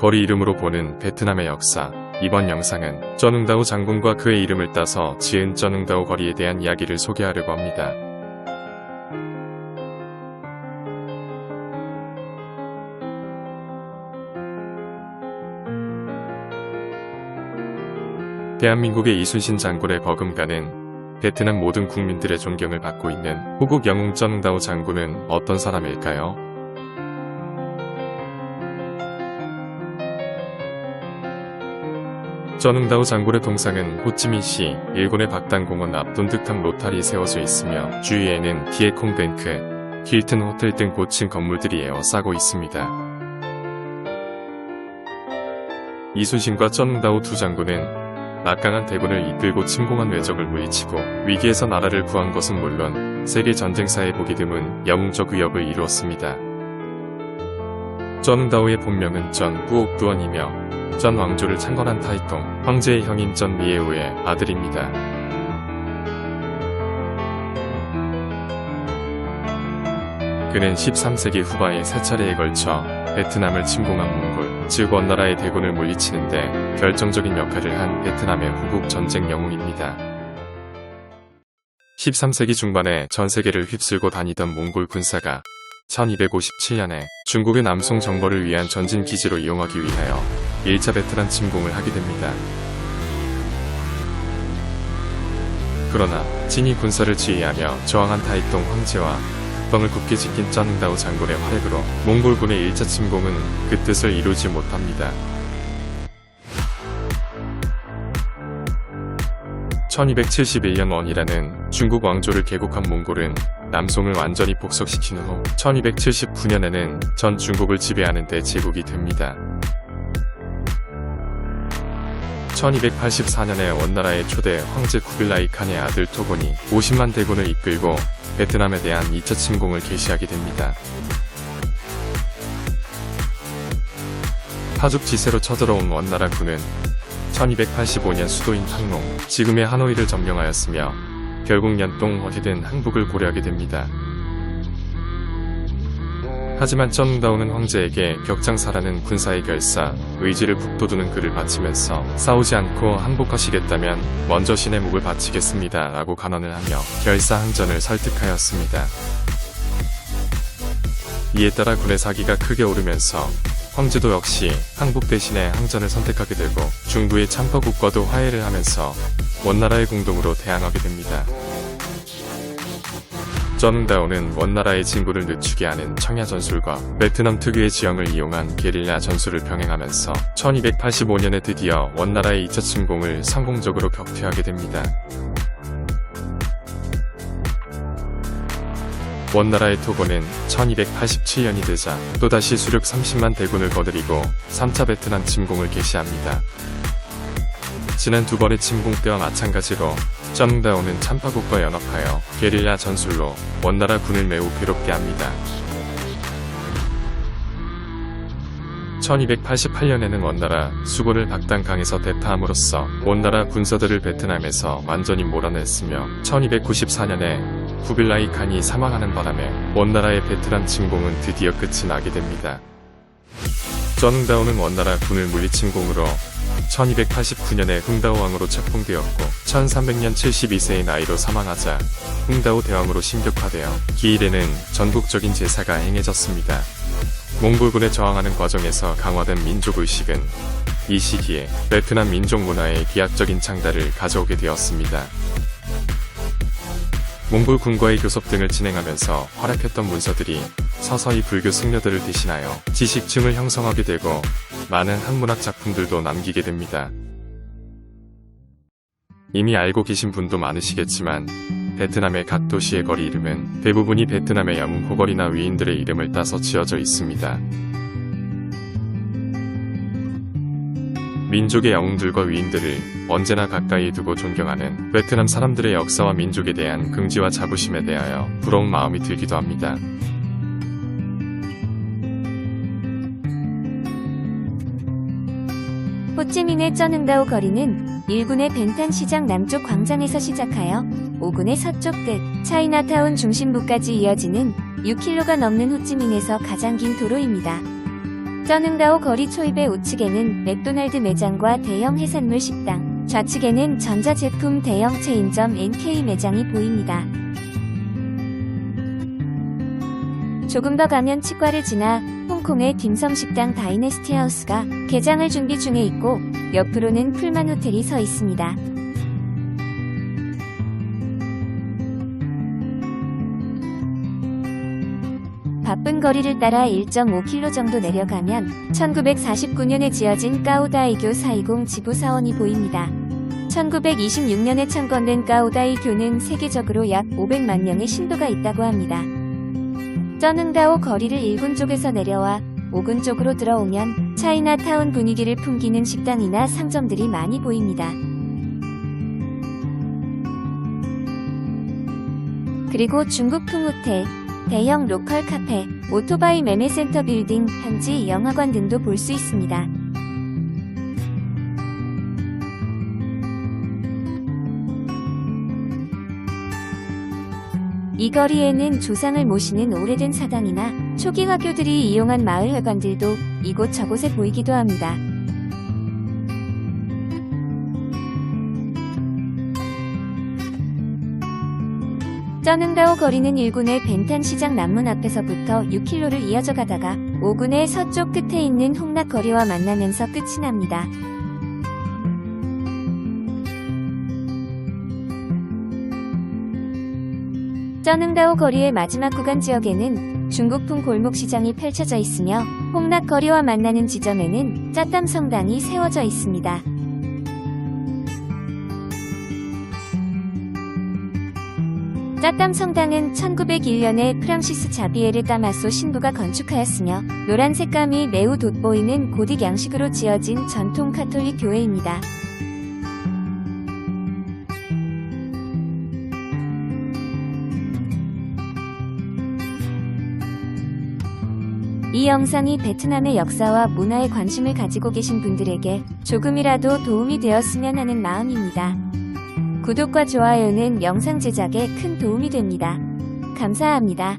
거리 이름으로 보는 베트남의 역사. 이번 영상은 쩌능다오 장군과 그의 이름을 따서 지은 쩌능다오 거리에 대한 이야기를 소개하려고 합니다. 대한민국의 이순신 장군의 버금가는 베트남 모든 국민들의 존경을 받고 있는 호국 영웅 쩌능다오 장군은 어떤 사람일까요? 쩌능다오 장군의 동상은 호찌민시 일본의 박단공원 앞 돈득탕 로타리에 세워져 있으며 주위에는 기에콩뱅크, 힐튼 호텔 등 고층 건물들이 에워싸고 있습니다. 이순신과 쩌능다오 두 장군은 막강한 대군을 이끌고 침공한 외적을 물리치고 위기에서 나라를 구한 것은 물론 세계 전쟁사에 보기 드문 영웅적 위협을 이루었습니다. 쩌능다오의 본명은 전 꾸옥두원이며 전 왕조를 창건한 타이통 황제의 형인 전 리에우의 아들입니다. 그는 13세기 후반에 3차례에 걸쳐 베트남을 침공한 몽골, 즉 원나라의 대군을 물리치는데 결정적인 역할을 한 베트남의 호국 전쟁 영웅입니다. 13세기 중반에 전 세계를 휩쓸고 다니던 몽골 군사가 1257년에 중국의 남송 정벌을 위한 전진 기지로 이용하기 위하여 1차 베트남 침공을 하게 됩니다. 그러나 진이 군사를 지휘하며 저항한 타이통 황제와 을 굳게 지킨 쩌능다오 장군의 활약으로 몽골군의 1차 침공은 그 뜻을 이루지 못합니다. 1271년 원이라는 중국 왕조를 개국한 몽골은 남송을 완전히 복속시킨 후 1279년에는 전 중국을 지배하는 데 제국이 됩니다. 1284년에 원나라의 초대 황제 쿠빌라이 칸의 아들 토곤이 50만 대군을 이끌고 베트남에 대한 2차 침공을 개시하게 됩니다. 파죽 지세로 쳐들어온 원나라 군은 1285년 수도인 탕롱, 지금의 하노이를 점령하였으며 결국 연동 어디든 항복을 고려하게 됩니다. 하지만 쩌능다오는 황제에게 격장사라는 군사의 결사, 의지를 북돋우는 글을 바치면서 싸우지 않고 항복하시겠다면 먼저 신의 목을 바치겠습니다 라고 간언을 하며 결사 항전을 설득하였습니다. 이에 따라 군의 사기가 크게 오르면서 황제도 역시 항복 대신에 항전을 선택하게 되고 중부의 참퍼국과도 화해를 하면서 원나라의 공동으로 대항하게 됩니다. 쩌능다오는 원나라의 진군을 늦추게 하는 청야 전술과 베트남 특유의 지형을 이용한 게릴라 전술을 병행하면서 1285년에 드디어 원나라의 2차 침공을 성공적으로 격퇴하게 됩니다. 원나라의 토곤은 1287년이 되자 또다시 수륙 30만 대군을 거느리고 3차 베트남 침공을 개시합니다. 지난 두 번의 침공 때와 마찬가지로 쩌능다오는 참파국과 연합하여 게릴라 전술로 원나라 군을 매우 괴롭게 합니다. 1288년에는 원나라 수군을 박단강에서 대타함으로써 원나라 군사들을 베트남에서 완전히 몰아냈으며 1294년에 쿠빌라이 칸이 사망하는 바람에 원나라의 베트남 침공은 드디어 끝이 나게 됩니다. 쩌능다오는 원나라 군을 물리침공으로 1289년에 흥다오 왕으로 책봉되었고 1300년 72세의 나이로 사망하자 흥다오 대왕으로 신격화되어 기일에는 전국적인 제사가 행해졌습니다. 몽골군에 저항하는 과정에서 강화된 민족의식은 이 시기에 베트남 민족 문화의 비약적인 창달을 가져오게 되었습니다. 몽골군과의 교섭 등을 진행하면서 활약했던 문서들이 서서히 불교 승려들을 대신하여 지식층을 형성하게 되고 많은 한문학 작품들도 남기게 됩니다. 이미 알고 계신 분도 많으시겠지만 베트남의 각 도시의 거리 이름은 대부분이 베트남의 영웅 호걸이나 위인들의 이름을 따서 지어져 있습니다. 민족의 영웅들과 위인들을 언제나 가까이 두고 존경하는 베트남 사람들의 역사와 민족에 대한 긍지와 자부심에 대하여 부러운 마음이 들기도 합니다. 호찌민의 쩌능다오 거리는 1군의 벤탄시장 남쪽 광장에서 시작하여 5군의 서쪽 끝 차이나타운 중심부까지 이어지는 6km가 넘는 호찌민에서 가장 긴 도로입니다. 쩌능다오 거리 초입의 우측에는 맥도날드 매장과 대형 해산물 식당, 좌측에는 전자제품 대형 체인점 NK 매장이 보입니다. 조금 더 가면 치과를 지나 홍콩의 딤섬 식당 다이내스티 하우스가 개장을 준비 중에 있고 옆으로는 풀만 호텔이 서 있습니다. 바쁜 거리를 따라 1.5km 정도 내려가면 1949년에 지어진 까오다이교 420 지부 사원이 보입니다. 1926년에 창건된 까오다이교는 세계적으로 약 500만 명의 신도가 있다고 합니다. 쩌능다오 거리를 1군 쪽에서 내려와 5군 쪽으로 들어오면 차이나타운 분위기를 풍기는 식당이나 상점들이 많이 보입니다. 그리고 중국풍 호텔, 대형 로컬 카페, 오토바이 매매센터 빌딩, 현지 영화관 등도 볼 수 있습니다. 이 거리에는 조상을 모시는 오래된 사당이나 초기 화교들이 이용한 마을회관들도 이곳저곳에 보이기도 합니다. 쩌능다오 거리는 1군의 벤탄시장 남문 앞에서부터 6km를 이어져 가다가 5군의 서쪽 끝에 있는 홍락거리와 만나면서 끝이 납니다. 쩌능다오 거리의 마지막 구간 지역에는 중국풍 골목시장이 펼쳐져 있으며 홍락거리와 만나는 지점에는 짜땀 성당이 세워져 있습니다. 짜땀 성당은 1901년에 프랑시스 자비에르 따마소 신부가 건축하였으며 노란 색감이 매우 돋보이는 고딕 양식으로 지어진 전통 카톨릭 교회입니다. 이 영상이 베트남의 역사와 문화에 관심을 가지고 계신 분들에게 조금이라도 도움이 되었으면 하는 마음입니다. 구독과 좋아요는 영상 제작에 큰 도움이 됩니다. 감사합니다.